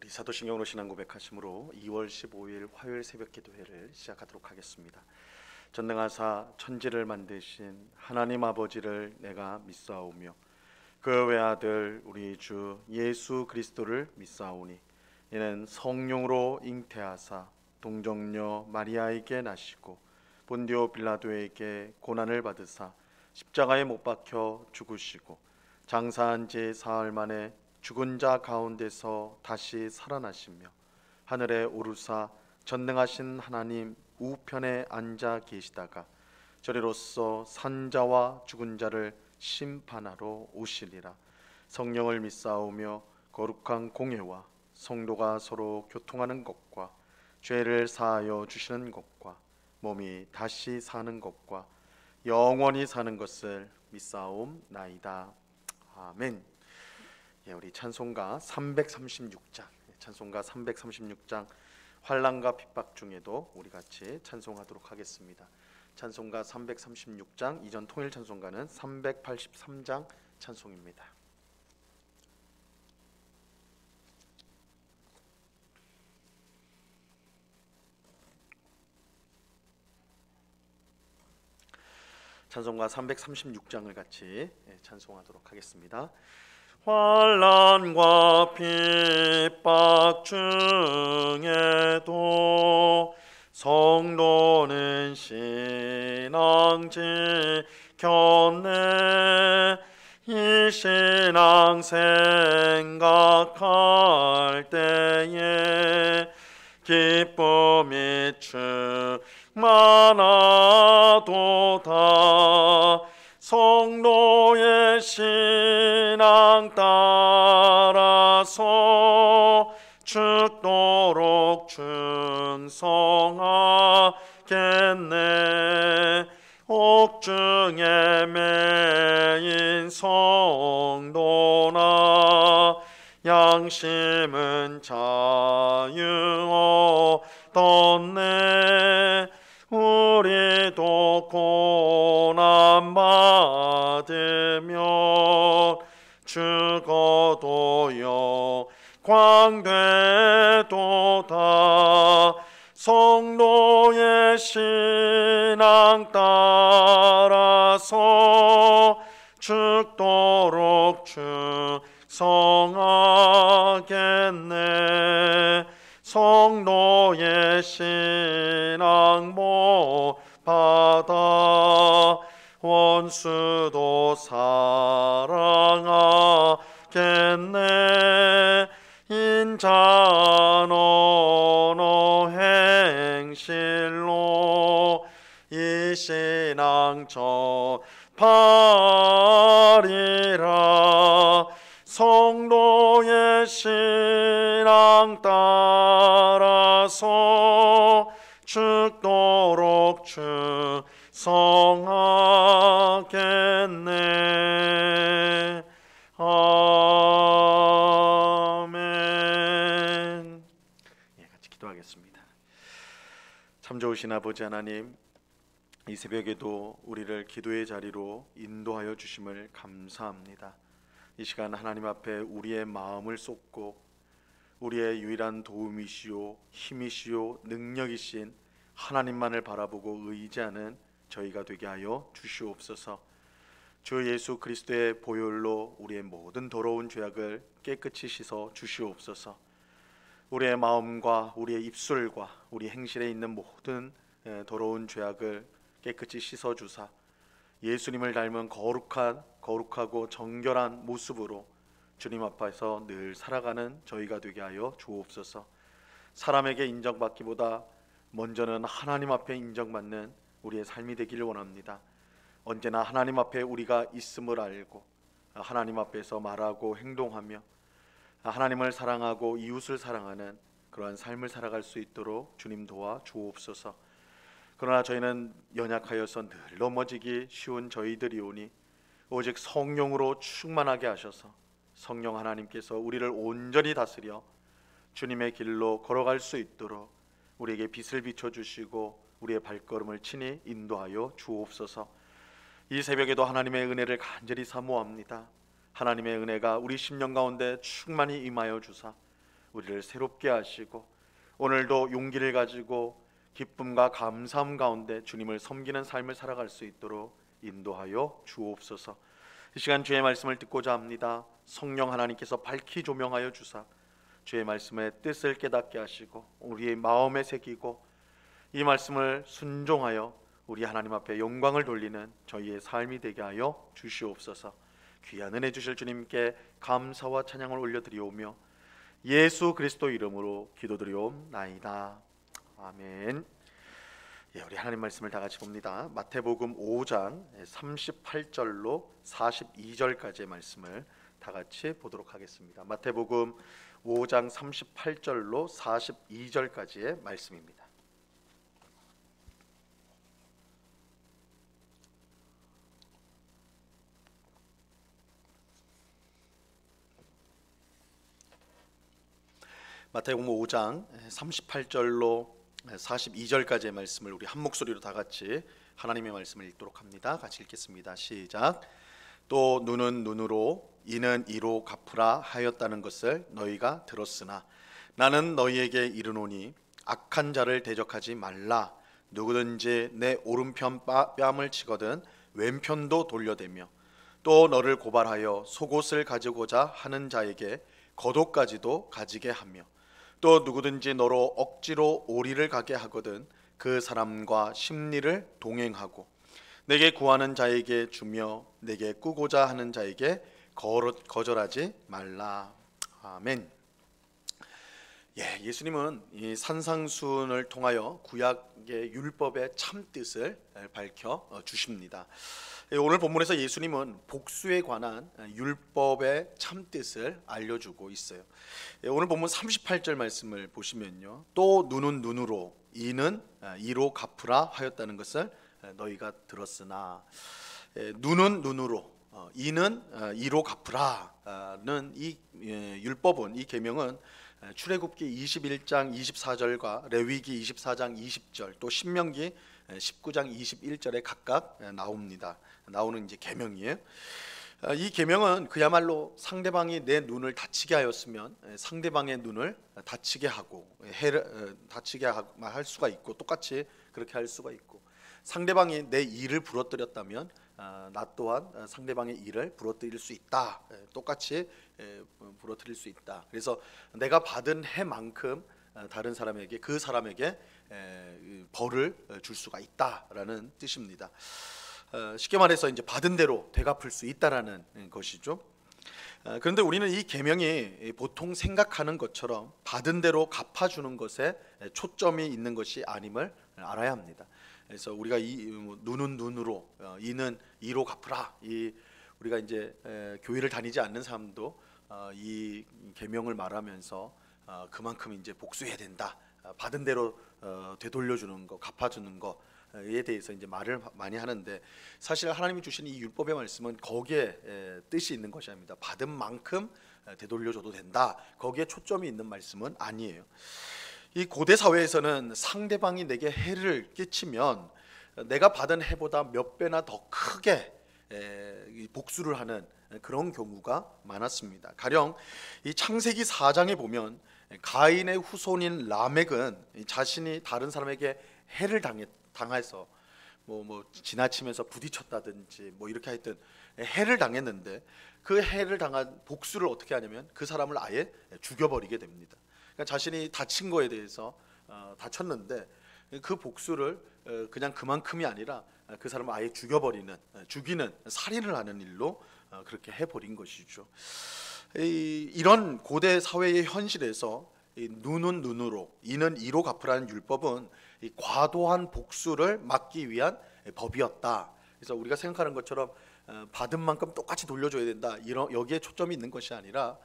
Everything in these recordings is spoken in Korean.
우리 사도신경으로 신앙 고백하심으로 2월 15일 화요일 새벽 기도회를 시작하도록 하겠습니다. 전능하사 천지를 만드신 하나님 아버지를 내가 믿사오며 그 외아들 우리 주 예수 그리스도를 믿사오니 이는 성령으로 잉태하사 동정녀 마리아에게 나시고 본디오 빌라도에게 고난을 받으사 십자가에 못 박혀 죽으시고 장사한 지 사흘 만에 죽은 자 가운데서 다시 살아나시며 하늘에 오르사 전능하신 하나님 우편에 앉아 계시다가 저리로서 산자와 죽은 자를 심판하러 오시리라. 성령을 믿사오며 거룩한 공회와 성도가 서로 교통하는 것과 죄를 사하여 주시는 것과 몸이 다시 사는 것과 영원히 사는 것을 믿사옵나이다. 아멘. 우리 찬송가 336장 환난과 핍박 중에도 우리 같이 찬송하도록 하겠습니다. 찬송가 336장, 이전 통일 찬송가는 383장 찬송입니다. 찬송가 336장을 같이 찬송하도록 하겠습니다. 환난과 핍박 중에도 성도는 신앙 지켰네. 이 신앙 생각할 때에 기쁨이 충만하도다. 성도의 신앙 따라서 죽도록 충성하겠네. 옥중에 매인 성도나 양심은 자유 얻었네. 우리도 고난 받으면 죽어도 영광되도다. 성도의 신앙 따라서 죽도록 충성하겠네. 성도의 신앙 못 받아 원수도 사랑하겠네. 인자노노 행실로 이 신앙 전파리라. 성도의 신앙 따라서 죽도록 충성하겠네. 아멘. 같이 기도하겠습니다. 참 좋으신 아버지 하나님, 이 새벽에도 우리를 기도의 자리로 인도하여 주심을 감사합니다. 이 시간 하나님 앞에 우리의 마음을 쏟고 우리의 유일한 도움이시오 힘이시오 능력이신 하나님만을 바라보고 의지하는 저희가 되게 하여 주시옵소서. 주 예수 그리스도의 보혈로 우리의 모든 더러운 죄악을 깨끗이 씻어 주시옵소서. 우리의 마음과 우리의 입술과 우리 행실에 있는 모든 더러운 죄악을 깨끗이 씻어 주사 예수님을 닮은 거룩하고 정결한 모습으로 주님 앞에서 늘 살아가는 저희가 되게 하여 주옵소서. 사람에게 인정받기보다 먼저는 하나님 앞에 인정받는 우리의 삶이 되기를 원합니다. 언제나 하나님 앞에 우리가 있음을 알고 하나님 앞에서 말하고 행동하며 하나님을 사랑하고 이웃을 사랑하는 그러한 삶을 살아갈 수 있도록 주님 도와 주옵소서. 그러나 저희는 연약하여서 늘 넘어지기 쉬운 저희들이오니 오직 성령으로 충만하게 하셔서 성령 하나님께서 우리를 온전히 다스려 주님의 길로 걸어갈 수 있도록 우리에게 빛을 비춰주시고 우리의 발걸음을 친히 인도하여 주옵소서. 이 새벽에도 하나님의 은혜를 간절히 사모합니다. 하나님의 은혜가 우리 심령 가운데 충만히 임하여 주사 우리를 새롭게 하시고 오늘도 용기를 가지고 기쁨과 감사함 가운데 주님을 섬기는 삶을 살아갈 수 있도록 인도하여 주옵소서. 이 시간 주의 말씀을 듣고자 합니다. 성령 하나님께서 밝히 조명하여 주사 주의 말씀의 뜻을 깨닫게 하시고 우리의 마음에 새기고 이 말씀을 순종하여 우리 하나님 앞에 영광을 돌리는 저희의 삶이 되게 하여 주시옵소서. 귀한 은혜 주실 주님께 감사와 찬양을 올려드리오며 예수 그리스도 이름으로 기도드리옵나이다. 아멘. 우리 하나님 말씀을 다 같이 봅니다. 마태복음 5장 38절로 42절까지의 말씀을 다 같이 보도록 하겠습니다. 마태복음 5장 38절로 42절까지의 말씀입니다. 마태복음 5장 38절로 42절까지의 말씀을 우리 한 목소리로 다 같이 하나님의 말씀을 읽도록 합니다. 같이 읽겠습니다. 시작. 또 눈은 눈으로 이는 이로 갚으라 하였다는 것을 너희가 들었으나 나는 너희에게 이르노니 악한 자를 대적하지 말라. 누구든지 내 오른편 뺨을 치거든 왼편도 돌려대며 또 너를 고발하여 속옷을 가지고자 하는 자에게 겉옷까지도 가지게 하며 또 누구든지 너로 억지로 오리를 가게 하거든 그 사람과 심리를 동행하고 내게 구하는 자에게 주며 내게 꾸고자 하는 자에게 거절하지 말라. 아멘. 예수님은 이 산상수훈을 통하여 구약의 율법의 참뜻을 밝혀 주십니다. 오늘 본문에서 예수님은 복수에 관한 율법의 참뜻을 알려주고 있어요. 오늘 본문 38절 말씀을 보시면요, 또 눈은 눈으로 이는 이로 갚으라 하였다는 것을 너희가 들었으나, 눈은 눈으로 이는 이로 갚으라는 이 율법은, 이 계명은 출애굽기 21장 24절과 레위기 24장 20절 또 신명기 19장 21절에 각각 나오는 이제 계명이에요. 이 계명은 그야말로 상대방이 내 눈을 다치게 하였으면 상대방의 눈을 다치게 하고 다치게 할 수가 있고, 똑같이 그렇게 할 수가 있고, 상대방이 내 일을 부러뜨렸다면 나 또한 상대방의 일을 부러뜨릴 수 있다. 똑같이 부러뜨릴 수 있다. 그래서 내가 받은 해만큼 다른 사람에게, 그 사람에게 벌을 줄 수가 있다라는 뜻입니다. 쉽게 말해서 이제 받은 대로 되갚을 수 있다라는 것이죠. 그런데 우리는 이 계명이 보통 생각하는 것처럼 받은 대로 갚아주는 것에 초점이 있는 것이 아님을 알아야 합니다. 그래서 우리가 이 눈은 눈으로 이는 이로 갚으라, 우리가 이제 교회를 다니지 않는 사람도 이 계명을 말하면서 그만큼 이제 복수해야 된다, 받은 대로 되돌려주는 거, 갚아주는 거에 대해서 이제 말을 많이 하는데, 사실 하나님이 주신 이 율법의 말씀은 거기에 뜻이 있는 것이 아닙니다. 받은 만큼 되돌려줘도 된다, 거기에 초점이 있는 말씀은 아니에요. 이 고대 사회에서는 상대방이 내게 해를 끼치면 내가 받은 해보다 몇 배나 더 크게 복수를 하는 그런 경우가 많았습니다. 가령 이 창세기 4장에 보면 가인의 후손인 라멕은 자신이 다른 사람에게 해를 당해서 뭐 지나치면서 부딪혔다든지 뭐 이렇게 하여튼 해를 당했는데, 그 해를 당한 복수를 어떻게 하냐면 그 사람을 아예 죽여버리게 됩니다. 그러니까 자신이 다친 거에 대해서 다쳤는데 그 복수를 그냥 그만큼이 아니라 그 사람을 아예 죽이는 살인을 하는 일로 그렇게 해버린 것이죠. 이런 고대 사회의 현실에서 눈은 눈으로 이는 이로 갚으라는 율법은 과도한 복수를 막기 위한 법이었다. 그래서 우리가 생각하는 것처럼 받은 만큼 똑같이 돌려줘야 된다, 여기에 초점이 있는 것이 아니라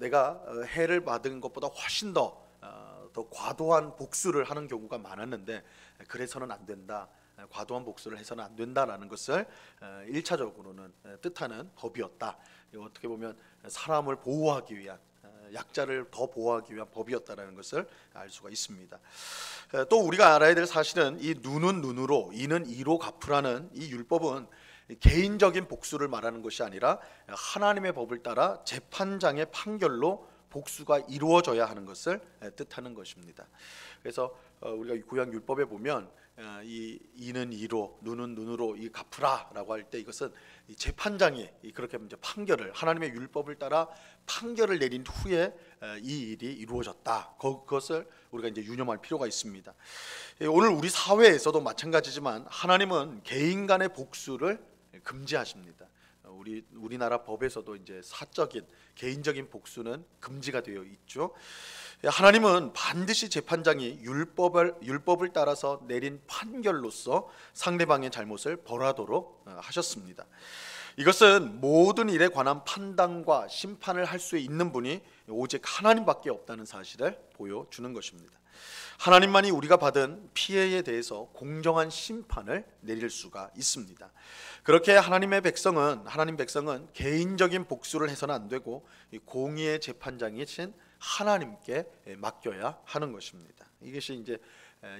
내가 해를 받은 것보다 훨씬 더 과도한 복수를 하는 경우가 많았는데, 그래서는 안 된다, 과도한 복수를 해서는 안 된다라는 것을 1차적으로는 뜻하는 법이었다. 어떻게 보면 사람을 보호하기 위한, 약자를 더 보호하기 위한 법이었다라는 것을 알 수가 있습니다. 또 우리가 알아야 될 사실은 이 눈은 눈으로 이는 이로 갚으라는 이 율법은 개인적인 복수를 말하는 것이 아니라 하나님의 법을 따라 재판장의 판결로 복수가 이루어져야 하는 것을 뜻하는 것입니다. 그래서 우리가 구약 율법에 보면 이 이는 이로 눈은 눈으로 이 갚으라라고 할 때 이것은 이 재판장이 그렇게 이제 판결을 하나님의 율법을 따라 판결을 내린 후에 이 일이 이루어졌다. 그것을 우리가 이제 유념할 필요가 있습니다. 오늘 우리 사회에서도 마찬가지지만 하나님은 개인 간의 복수를 금지하십니다. 우리나라 법에서도 이제 사적인 개인적인 복수는 금지가 되어 있죠. 하나님은 반드시 재판장이 율법을 따라서 내린 판결로서 상대방의 잘못을 벌하도록 하셨습니다. 이것은 모든 일에 관한 판단과 심판을 할 수 있는 분이 오직 하나님밖에 없다는 사실을 보여주는 것입니다. 하나님만이 우리가 받은 피해에 대해서 공정한 심판을 내릴 수가 있습니다. 그렇게 하나님 백성은 개인적인 복수를 해서는 안 되고 공의의 재판장이신 하나님께 맡겨야 하는 것입니다. 이것이 이제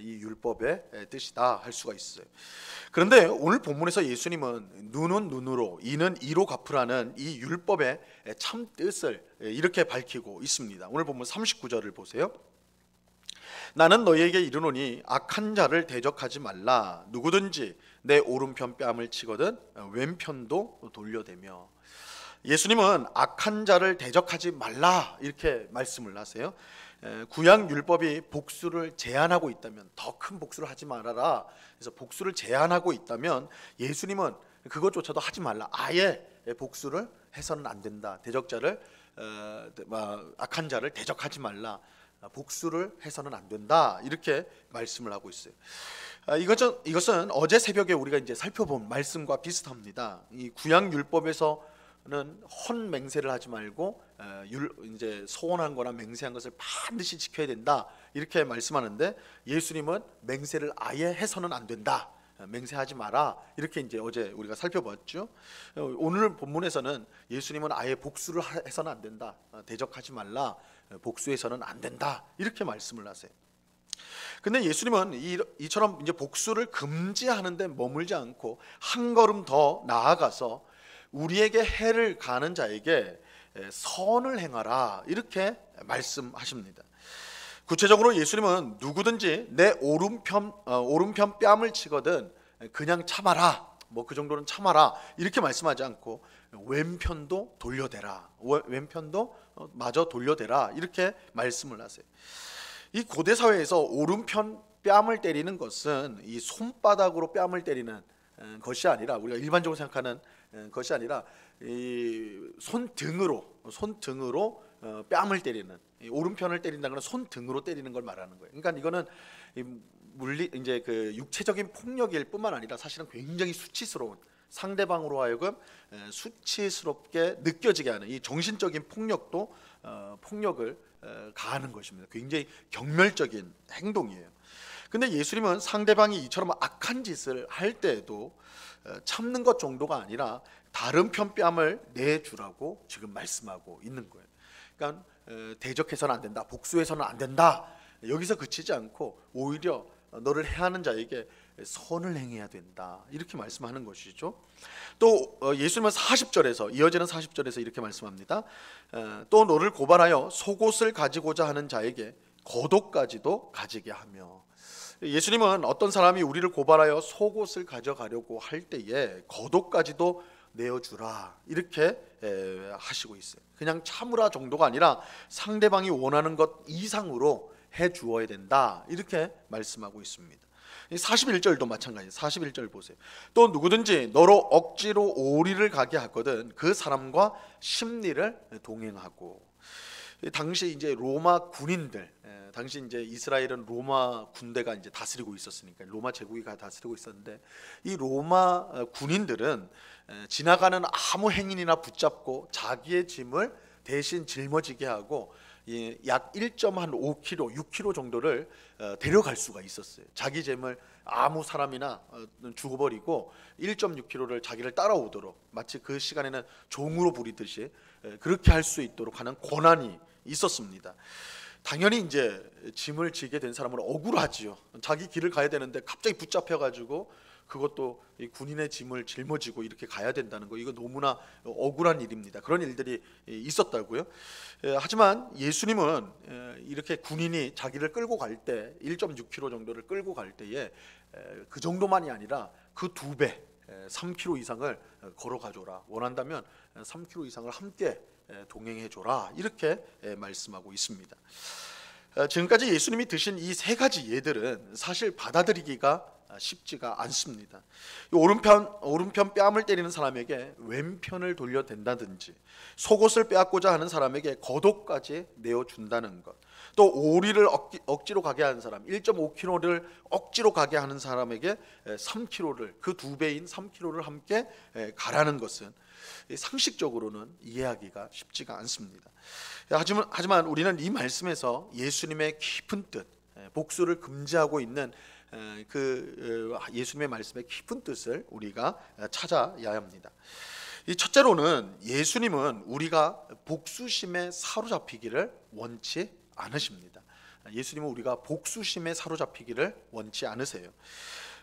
이 율법의 뜻이다 할 수가 있어요. 그런데 오늘 본문에서 예수님은 눈은 눈으로 이는 이로 갚으라는 이 율법의 참 뜻을 이렇게 밝히고 있습니다. 오늘 본문 39절을 보세요. 나는 너희에게 이르노니 악한 자를 대적하지 말라. 누구든지 내 오른편 뺨을 치거든 왼편도 돌려대며. 예수님은 악한 자를 대적하지 말라 이렇게 말씀을 하세요. 구약 율법이 복수를 제한하고 있다면, 더 큰 복수를 하지 말아라, 그래서 복수를 제한하고 있다면 예수님은 그것조차도 하지 말라, 아예 복수를 해서는 안 된다, 대적자를 악한 자를 대적하지 말라, 복수를 해서는 안 된다 이렇게 말씀을 하고 있어요. 이것은 어제 새벽에 우리가 이제 살펴본 말씀과 비슷합니다. 이 구약 율법에서는 헌 맹세를 하지 말고 이제 소원한 거나 맹세한 것을 반드시 지켜야 된다 이렇게 말씀하는데, 예수님은 맹세를 아예 해서는 안 된다, 맹세하지 마라 이렇게 이제 어제 우리가 살펴봤죠. 오늘 본문에서는 예수님은 아예 복수를 해서는 안 된다, 대적하지 말라, 복수해서는 안 된다 이렇게 말씀을 하세요. 근데 예수님은 이처럼 이제 복수를 금지하는데 머물지 않고 한 걸음 더 나아가서 우리에게 해를 가하는 자에게 선을 행하라 이렇게 말씀하십니다. 구체적으로 예수님은 누구든지 내 오른편 뺨을 치거든 그냥 참아라, 뭐 그 정도는 참아라 이렇게 말씀하지 않고 왼편도 돌려대라, 왼편도 마저 돌려대라 이렇게 말씀을 하세요. 이 고대 사회에서 오른편 뺨을 때리는 것은 이 손바닥으로 뺨을 때리는 것이 아니라, 우리가 일반적으로 생각하는 것이 아니라 이 손등으로 뺨을 때리는, 오른편을 때린다는 건 손등으로 때리는 걸 말하는 거예요. 그러니까 이거는 이제 그 육체적인 폭력일 뿐만 아니라 사실은 굉장히 수치스러운, 상대방으로 하여금 수치스럽게 느껴지게 하는 이 정신적인 폭력도 폭력을 가하는 것입니다. 굉장히 경멸적인 행동이에요. 근데 예수님은 상대방이 이처럼 악한 짓을 할 때에도 참는 것 정도가 아니라 다른 편 뺨을 내주라고 지금 말씀하고 있는 거예요. 그러니까 대적해서는 안 된다, 복수해서는 안 된다, 여기서 그치지 않고 오히려 너를 해하는 자에게 선을 행해야 된다 이렇게 말씀하는 것이죠. 또 예수님은 40절에서 이어지는 40절에서 이렇게 말씀합니다. 또 너를 고발하여 속옷을 가지고자 하는 자에게 겉옷까지도 가지게 하며. 예수님은 어떤 사람이 우리를 고발하여 속옷을 가져가려고 할 때에 겉옷까지도 내어주라 이렇게 하시고 있어요. 그냥 참으라 정도가 아니라 상대방이 원하는 것 이상으로 해주어야 된다 이렇게 말씀하고 있습니다. 41절도 마찬가지예요. 41절 보세요. 또 누구든지 너로 억지로 오리를 가게 하거든 그 사람과 심리를 동행하고. 당시 이제 로마 군인들, 당시 이제 이스라엘은 로마 군대가 이제 다스리고 있었으니까, 로마 제국이 다스리고 있었는데, 이 로마 군인들은 지나가는 아무 행인이나 붙잡고 자기의 짐을 대신 짊어지게 하고 약 1.5km, 6km 정도를 데려갈 수가 있었어요. 자기 짐을 아무 사람이나 죽어버리고 1.6km를 자기를 따라오도록, 마치 그 시간에는 종으로 부리듯이 그렇게 할 수 있도록 하는 권한이 있었습니다. 당연히 이제 짐을 지게 된 사람은 억울하지요. 자기 길을 가야 되는데 갑자기 붙잡혀가지고 그것도 이 군인의 짐을 짊어지고 이렇게 가야 된다는 거, 이거 너무나 억울한 일입니다. 그런 일들이 있었다고요. 하지만 예수님은 이렇게 군인이 자기를 끌고 갈 때 1.6km 정도를 끌고 갈 때에 그 정도만이 아니라 그 2배 3km 이상을 걸어가줘라, 원한다면 3km 이상을 함께 동행해줘라, 이렇게 말씀하고 있습니다. 지금까지 예수님이 드신 이 3가지 예들은 사실 받아들이기가 쉽지가 않습니다. 오른편 뺨을 때리는 사람에게 왼편을 돌려댄다든지, 속옷을 빼앗고자 하는 사람에게 겉옷까지 내어준다는 것, 또 오리를 억지로 가게 하는 사람, 1.5km를 억지로 가게 하는 사람에게 3km를, 그 2배인 3km를 함께 가라는 것은 상식적으로는 이해하기가 쉽지가 않습니다. 하지만 우리는 이 말씀에서 예수님의 깊은 뜻, 복수를 금지하고 있는 그 예수님의 말씀의 깊은 뜻을 우리가 찾아야 합니다. 이 첫째로는 예수님은 우리가 복수심에 사로잡히기를 원치 않으십니다. 예수님은 우리가 복수심에 사로잡히기를 원치 않으세요.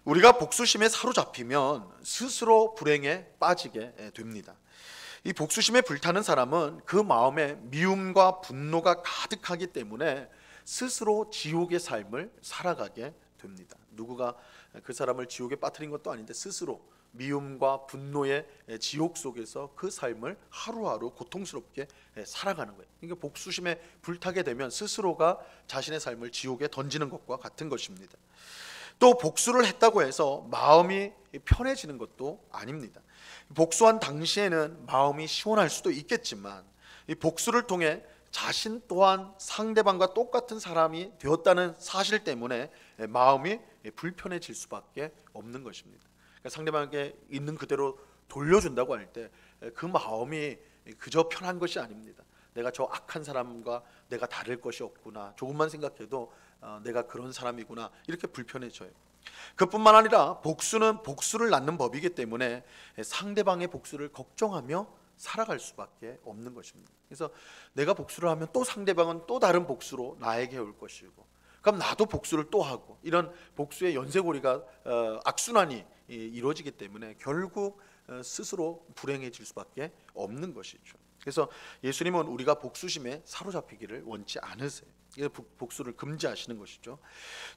우리가 복수심에 사로잡히면 스스로 불행에 빠지게 됩니다. 이 복수심에 불타는 사람은 그 마음에 미움과 분노가 가득하기 때문에 스스로 지옥의 삶을 살아가게 됩니다. 누구가 그 사람을 지옥에 빠뜨린 것도 아닌데 스스로 미움과 분노의 지옥 속에서 그 삶을 하루하루 고통스럽게 살아가는 거예요. 그러니까 복수심에 불타게 되면 스스로가 자신의 삶을 지옥에 던지는 것과 같은 것입니다. 또 복수를 했다고 해서 마음이 편해지는 것도 아닙니다. 복수한 당시에는 마음이 시원할 수도 있겠지만, 이 복수를 통해 자신 또한 상대방과 똑같은 사람이 되었다는 사실 때문에 마음이 불편해질 수밖에 없는 것입니다. 그러니까 상대방에게 있는 그대로 돌려준다고 할 때 그 마음이 그저 편한 것이 아닙니다. 내가 저 악한 사람과 내가 다를 것이 없구나, 조금만 생각해도 내가 그런 사람이구나, 이렇게 불편해져요. 그뿐만 아니라 복수는 복수를 낳는 법이기 때문에 상대방의 복수를 걱정하며 살아갈 수밖에 없는 것입니다. 그래서 내가 복수를 하면 또 상대방은 또 다른 복수로 나에게 올 것이고, 그럼 나도 복수를 또 하고, 이런 복수의 연쇄고리가 악순환이 이루어지기 때문에 결국 스스로 불행해질 수밖에 없는 것이죠. 그래서 예수님은 우리가 복수심에 사로잡히기를 원치 않으세요. 복수를 금지하시는 것이죠.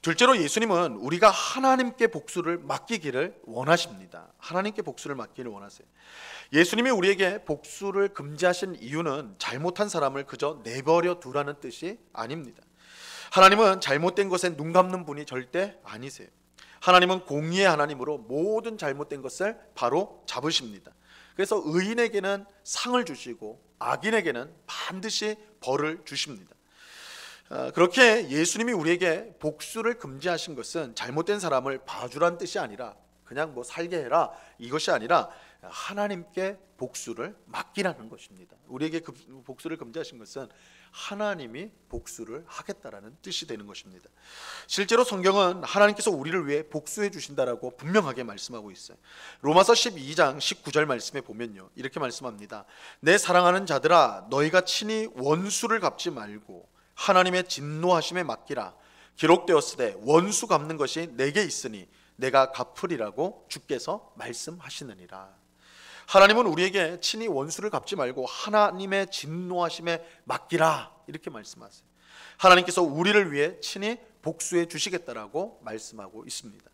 둘째로 예수님은 우리가 하나님께 복수를 맡기기를 원하십니다. 하나님께 복수를 맡기를 원하세요. 예수님이 우리에게 복수를 금지하신 이유는 잘못한 사람을 그저 내버려 두라는 뜻이 아닙니다. 하나님은 잘못된 것에 눈 감는 분이 절대 아니세요. 하나님은 공의의 하나님으로 모든 잘못된 것을 바로 잡으십니다. 그래서 의인에게는 상을 주시고 악인에게는 반드시 벌을 주십니다. 그렇게 예수님이 우리에게 복수를 금지하신 것은 잘못된 사람을 봐주란 뜻이 아니라 그냥 뭐 살게 해라, 이것이 아니라 하나님께 복수를 맡기라는 것입니다. 우리에게 복수를 금지하신 것은 하나님이 복수를 하겠다라는 뜻이 되는 것입니다. 실제로 성경은 하나님께서 우리를 위해 복수해 주신다라고 분명하게 말씀하고 있어요. 로마서 12장 19절 말씀에 보면요, 이렇게 말씀합니다. 내 사랑하는 자들아, 너희가 친히 원수를 갚지 말고 하나님의 진노하심에 맡기라. 기록되었으되 원수 갚는 것이 내게 있으니 내가 갚으리라고 주께서 말씀하시느니라. 하나님은 우리에게 친히 원수를 갚지 말고 하나님의 진노하심에 맡기라, 이렇게 말씀하세요. 하나님께서 우리를 위해 친히 복수해 주시겠다라고 말씀하고 있습니다.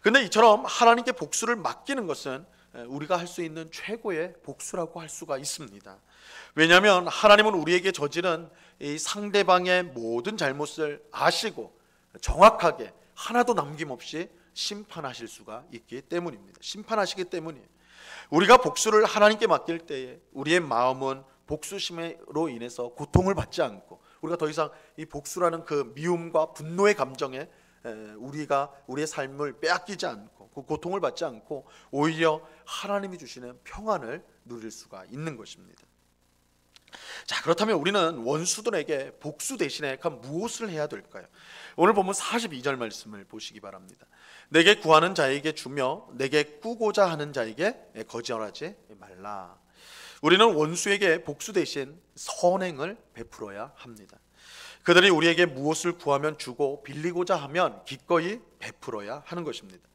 그런데 이처럼 하나님께 복수를 맡기는 것은 우리가 할 수 있는 최고의 복수라고 할 수가 있습니다. 왜냐하면 하나님은 우리에게 저지른 이 상대방의 모든 잘못을 아시고 정확하게 하나도 남김없이 심판하실 수가 있기 때문입니다. 심판하시기 때문이에요. 우리가 복수를 하나님께 맡길 때에 우리의 마음은 복수심으로 인해서 고통을 받지 않고, 우리가 더 이상 이 복수라는 그 미움과 분노의 감정에 우리가 우리의 삶을 빼앗기지 않고 그 고통을 받지 않고 오히려 하나님이 주시는 평안을 누릴 수가 있는 것입니다. 자, 그렇다면 우리는 원수들에게 복수 대신에 무엇을 해야 될까요? 오늘 보면 42절 말씀을 보시기 바랍니다. 내게 구하는 자에게 주며 내게 꾸고자 하는 자에게 거절하지 말라. 우리는 원수에게 복수 대신 선행을 베풀어야 합니다. 그들이 우리에게 무엇을 구하면 주고 빌리고자 하면 기꺼이 베풀어야 하는 것입니다.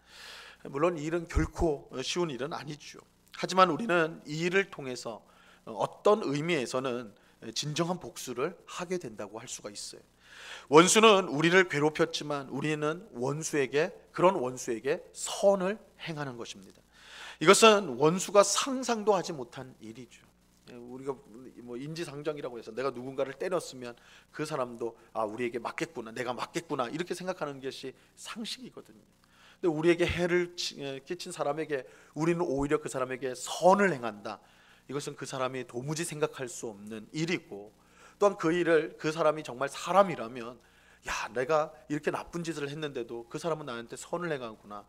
물론 이 일은 결코 쉬운 일은 아니죠. 하지만 우리는 이 일을 통해서 어떤 의미에서는 진정한 복수를 하게 된다고 할 수가 있어요. 원수는 우리를 괴롭혔지만 우리는 그런 원수에게 선을 행하는 것입니다. 이것은 원수가 상상도 하지 못한 일이죠. 우리가 뭐 인지상정이라고 해서 내가 누군가를 때렸으면 그 사람도 우리에게 맞겠구나, 내가 맞겠구나 이렇게 생각하는 것이 상식이거든요. 근데 우리에게 해를 끼친 사람에게 우리는 오히려 그 사람에게 선을 행한다. 이것은 그 사람이 도무지 생각할 수 없는 일이고, 또한 그 일을 그 사람이 정말 사람이라면 내가 이렇게 나쁜 짓을 했는데도 그 사람은 나한테 선을 행하구나,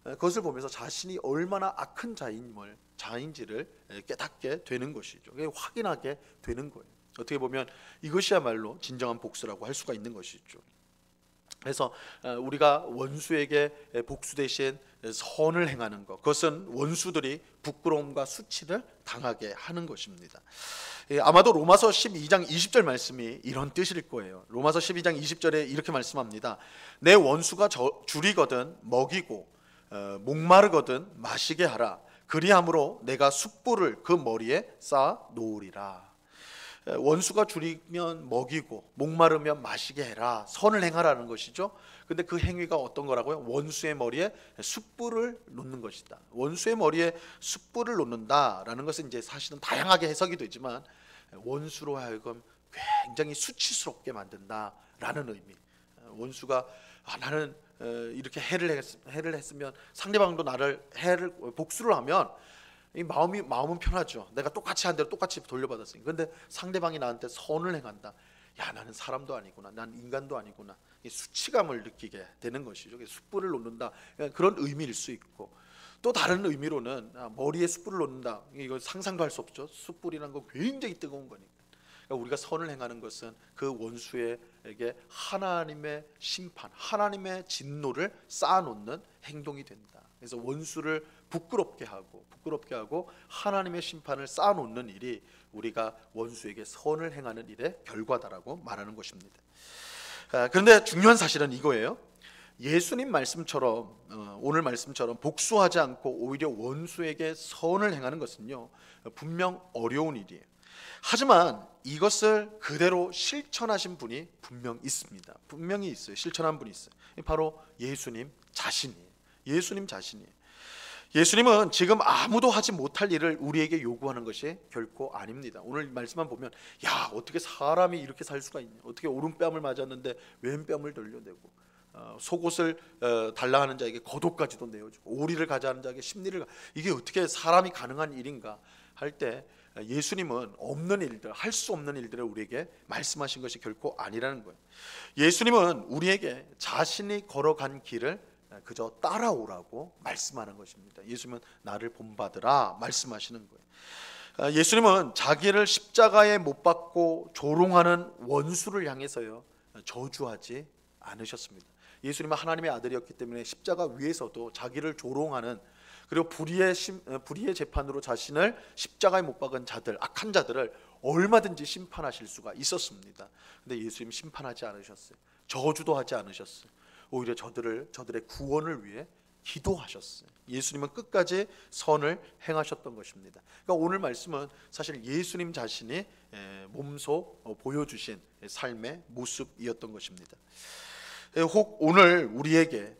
그것을 보면서 자신이 얼마나 악한 자인지를 깨닫게 되는 것이죠. 확인하게 되는 거예요. 어떻게 보면 이것이야말로 진정한 복수라고 할 수가 있는 것이죠. 그래서 우리가 원수에게 복수 대신 선을 행하는 것, 그것은 원수들이 부끄러움과 수치를 당하게 하는 것입니다. 아마도 로마서 12장 20절 말씀이 이런 뜻일 거예요. 로마서 12장 20절에 이렇게 말씀합니다. 내 원수가 줄이거든 먹이고 목마르거든 마시게 하라. 그리함으로 내가 숯불을 그 머리에 쌓아 놓으리라. 원수가 줄이면 먹이고 목마르면 마시게 해라, 선을 행하라는 것이죠. 근데 그 행위가 어떤 거라고요? 원수의 머리에 숯불을 놓는 것이다. 원수의 머리에 숯불을 놓는다라는 것은 이제 사실은 다양하게 해석이 되지만 원수로 하여금 굉장히 수치스럽게 만든다라는 의미. 원수가 나는 이렇게 해를 했으면 상대방도 나를 복수를 하면 이 마음은 편하죠. 내가 똑같이 한 대로 똑같이 돌려받았으니까. 그런데 상대방이 나한테 선을 행한다. 나는 사람도 아니구나, 난 인간도 아니구나, 이 수치감을 느끼게 되는 것이죠. 숯불을 놓는다, 그런 의미일 수 있고, 또 다른 의미로는 머리에 숯불을 놓는다. 이거 상상도 할 수 없죠. 숯불이라는 건 굉장히 뜨거운 거니까. 우리가 선을 행하는 것은 그 원수에게 하나님의 심판, 하나님의 진노를 쌓아놓는 행동이 된다. 그래서 원수를 부끄럽게 하고 하나님의 심판을 쌓아놓는 일이 우리가 원수에게 선을 행하는 일의 결과다라고 말하는 것입니다. 그런데 중요한 사실은 이거예요. 예수님 말씀처럼, 오늘 말씀처럼 복수하지 않고 오히려 원수에게 선을 행하는 것은요, 분명 어려운 일이에요. 하지만 이것을 그대로 실천하신 분이 분명히 있어요. 실천한 분이 있어요. 바로 예수님 자신이에요. 예수님은 지금 아무도 하지 못할 일을 우리에게 요구하는 것이 결코 아닙니다. 오늘 말씀만 보면 어떻게 사람이 이렇게 살 수가 있냐, 어떻게 오른뺨을 맞았는데 왼뺨을 돌려내고, 속옷을 달라 하는 자에게 겉옷까지도 내어주고, 오리를 가자 하는 자에게 십리를, 이게 어떻게 사람이 가능한 일인가 할 때 예수님은 할 수 없는 일들을 우리에게 말씀하신 것이 결코 아니라는 거예요. 예수님은 우리에게 자신이 걸어간 길을 그저 따라오라고 말씀하는 것입니다. 예수님은 나를 본받으라 말씀하시는 거예요. 예수님은 자기를 십자가에 못 박고 조롱하는 원수를 향해서요, 저주하지 않으셨습니다. 예수님은 하나님의 아들이었기 때문에 십자가 위에서도 자기를 조롱하는, 그리고 불의의 재판으로 자신을 십자가에 못 박은 자들, 악한 자들을 얼마든지 심판하실 수가 있었습니다. 근데 예수님 심판하지 않으셨어요. 저주도 하지 않으셨어요. 오히려 저들의 구원을 위해 기도하셨어요. 예수님은 끝까지 선을 행하셨던 것입니다. 그러니까 오늘 말씀은 사실 예수님 자신이 몸소 보여주신 삶의 모습이었던 것입니다. 혹 오늘 우리에게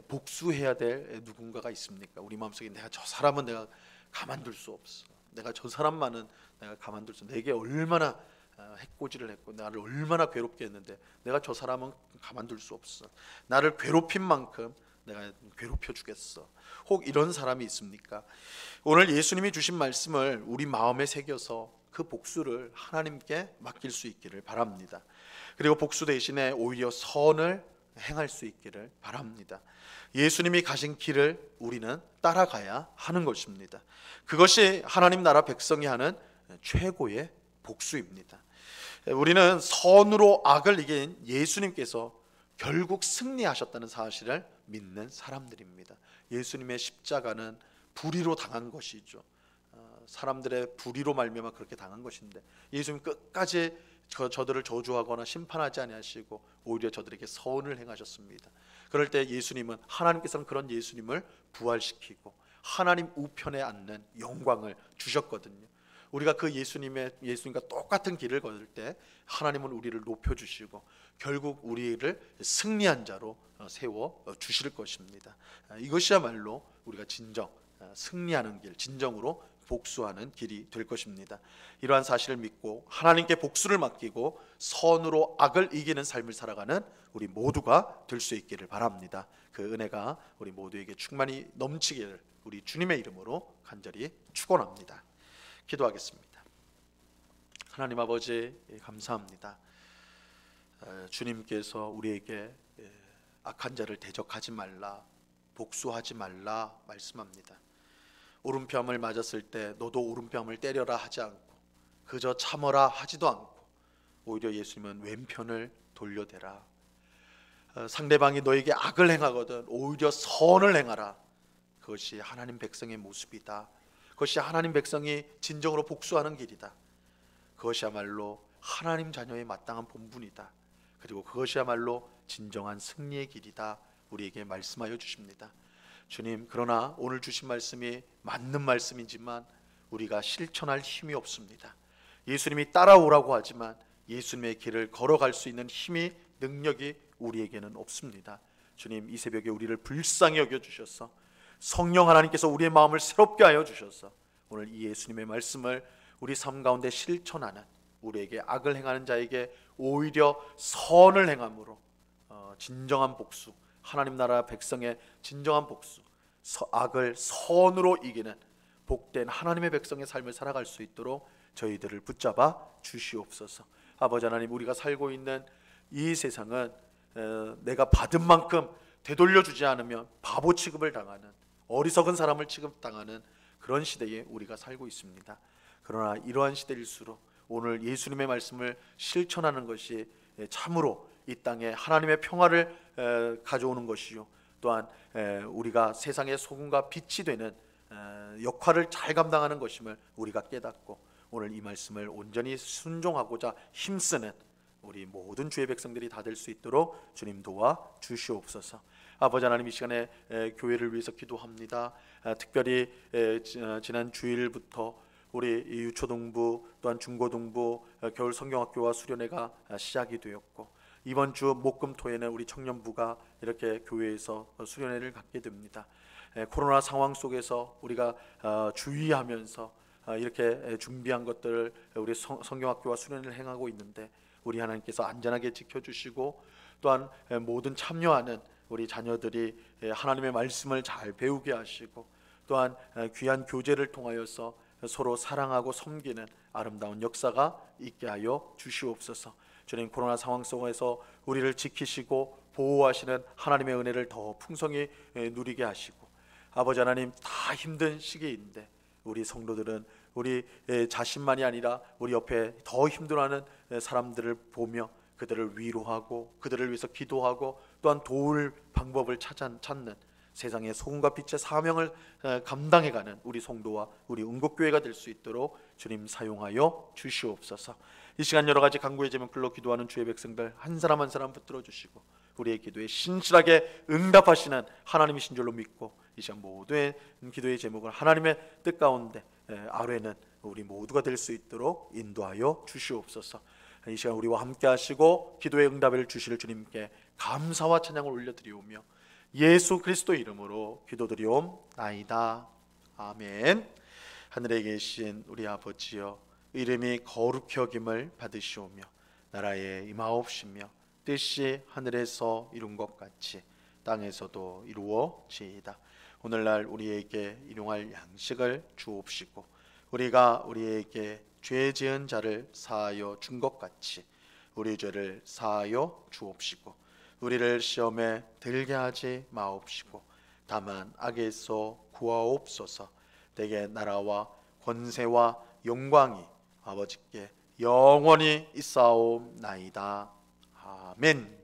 복수해야 될 누군가가 있습니까? 우리 마음속에 저 사람은 내가 가만둘 수 없어. 내가 저 사람만은 내가 가만둘 수 없어. 내게 얼마나 해코지를 했고 나를 얼마나 괴롭게 했는데 내가 저 사람은 가만둘 수 없어. 나를 괴롭힌 만큼 내가 괴롭혀 주겠어. 혹 이런 사람이 있습니까? 오늘 예수님이 주신 말씀을 우리 마음에 새겨서 그 복수를 하나님께 맡길 수 있기를 바랍니다. 그리고 복수 대신에 오히려 선을 행할 수 있기를 바랍니다. 예수님이 가신 길을 우리는 따라가야 하는 것입니다. 그것이 하나님 나라 백성이 하는 최고의 복수입니다. 우리는 선으로 악을 이긴 예수님께서 결국 승리하셨다는 사실을 믿는 사람들입니다. 예수님의 십자가는 불의로 당한 것이죠. 사람들의 불의로 말미암아 그렇게 당한 것인데 예수님 끝까지 저들을 저주하거나 심판하지 아니하시고 오히려 저들에게 선을 행하셨습니다. 그럴 때 예수님은, 하나님께서는 그런 예수님을 부활시키고 하나님 우편에 앉는 영광을 주셨거든요. 우리가 그 예수님과 똑같은 길을 걸을 때 하나님은 우리를 높여주시고 결국 우리를 승리한 자로 세워 주실 것입니다. 이것이야말로 우리가 진정 승리하는 길, 진정으로 복수하는 길이 될 것입니다. 이러한 사실을 믿고 하나님께 복수를 맡기고 선으로 악을 이기는 삶을 살아가는 우리 모두가 될 수 있기를 바랍니다. 그 은혜가 우리 모두에게 충만히 넘치기를 우리 주님의 이름으로 간절히 축원합니다. 기도하겠습니다. 하나님 아버지, 감사합니다. 주님께서 우리에게 악한 자를 대적하지 말라, 복수하지 말라 말씀합니다. 오른뺨을 맞았을 때 너도 오른뺨을 때려라 하지 않고 그저 참어라 하지도 않고 오히려 예수님은 왼편을 돌려대라. 상대방이 너에게 악을 행하거든 오히려 선을 행하라. 그것이 하나님 백성의 모습이다. 그것이 하나님 백성이 진정으로 복수하는 길이다. 그것이야말로 하나님 자녀의 마땅한 본분이다. 그리고 그것이야말로 진정한 승리의 길이다. 우리에게 말씀하여 주십니다. 주님, 그러나 오늘 주신 말씀이 맞는 말씀이지만 우리가 실천할 힘이 없습니다. 예수님이 따라오라고 하지만 예수님의 길을 걸어갈 수 있는 힘이, 능력이 우리에게는 없습니다. 주님, 이 새벽에 우리를 불쌍히 여겨주셔서 성령 하나님께서 우리의 마음을 새롭게 하여 주셔서 오늘 이 예수님의 말씀을 우리 삶 가운데 실천하는, 우리에게 악을 행하는 자에게 오히려 선을 행함으로 진정한 복수, 하나님 나라 백성의 진정한 복수, 악을 선으로 이기는 복된 하나님의 백성의 삶을 살아갈 수 있도록 저희들을 붙잡아 주시옵소서. 아버지 하나님, 우리가 살고 있는 이 세상은 내가 받은 만큼 되돌려주지 않으면 바보 취급을 당하는, 어리석은 사람을 취급당하는 그런 시대에 우리가 살고 있습니다. 그러나 이러한 시대일수록 오늘 예수님의 말씀을 실천하는 것이 참으로 이 땅에 하나님의 평화를 가져오는 것이요, 또한 우리가 세상의 소금과 빛이 되는 역할을 잘 감당하는 것임을 우리가 깨닫고 오늘 이 말씀을 온전히 순종하고자 힘쓰는 우리 모든 주의 백성들이 다 될 수 있도록 주님 도와 주시옵소서. 아버지 하나님, 이 시간에 교회를 위해서 기도합니다. 특별히 지난 주일부터 우리 유초동부 또한 중고동부 겨울 성경학교와 수련회가 시작이 되었고, 이번 주 목금토에는 우리 청년부가 이렇게 교회에서 수련회를 갖게 됩니다. 코로나 상황 속에서 우리가 주의하면서 이렇게 준비한 것들을 우리 성경학교와 수련회를 행하고 있는데 우리 하나님께서 안전하게 지켜주시고, 또한 모든 참여하는 우리 자녀들이 하나님의 말씀을 잘 배우게 하시고, 또한 귀한 교제를 통하여서 서로 사랑하고 섬기는 아름다운 역사가 있게 하여 주시옵소서. 주님, 코로나 상황 속에서 우리를 지키시고 보호하시는 하나님의 은혜를 더 풍성히 누리게 하시고, 아버지 하나님, 다 힘든 시기인데 우리 성도들은 우리 자신만이 아니라 우리 옆에 더 힘들어하는 사람들을 보며 그들을 위로하고 그들을 위해서 기도하고 또한 도울 방법을 찾는 세상의 소금과 빛의 사명을 감당해가는 우리 성도와 우리 응곡교회가 될 수 있도록 주님 사용하여 주시옵소서. 이 시간 여러 가지 간구의 제목들로 기도하는 주의 백성들 한 사람 한 사람 붙들어 주시고 우리의 기도에 신실하게 응답하시는 하나님이신 줄로 믿고, 이 시간 모두의 기도의 제목을 하나님의 뜻 가운데 아뢰는 우리 모두가 될 수 있도록 인도하여 주시옵소서. 이 시간 우리와 함께 하시고 기도의 응답을 주실 주님께 감사와 찬양을 올려드리오며 예수 그리스도 이름으로 기도드리옵나이다. 아멘. 하늘에 계신 우리 아버지여, 이름이 거룩히 여김을 받으시오며 나라에 임하옵시며 뜻이 하늘에서 이룬 것 같이 땅에서도 이루어지이다. 오늘날 우리에게 일용할 양식을 주옵시고 우리가 우리에게 죄 지은 자를 사하여 준 것 같이 우리 죄를 사하여 주옵시고 우리를 시험에 들게 하지 마옵시고 다만 악에서 구하옵소서. 대개 나라와 권세와 영광이 아버지께 영원히 있사옵나이다. 아멘.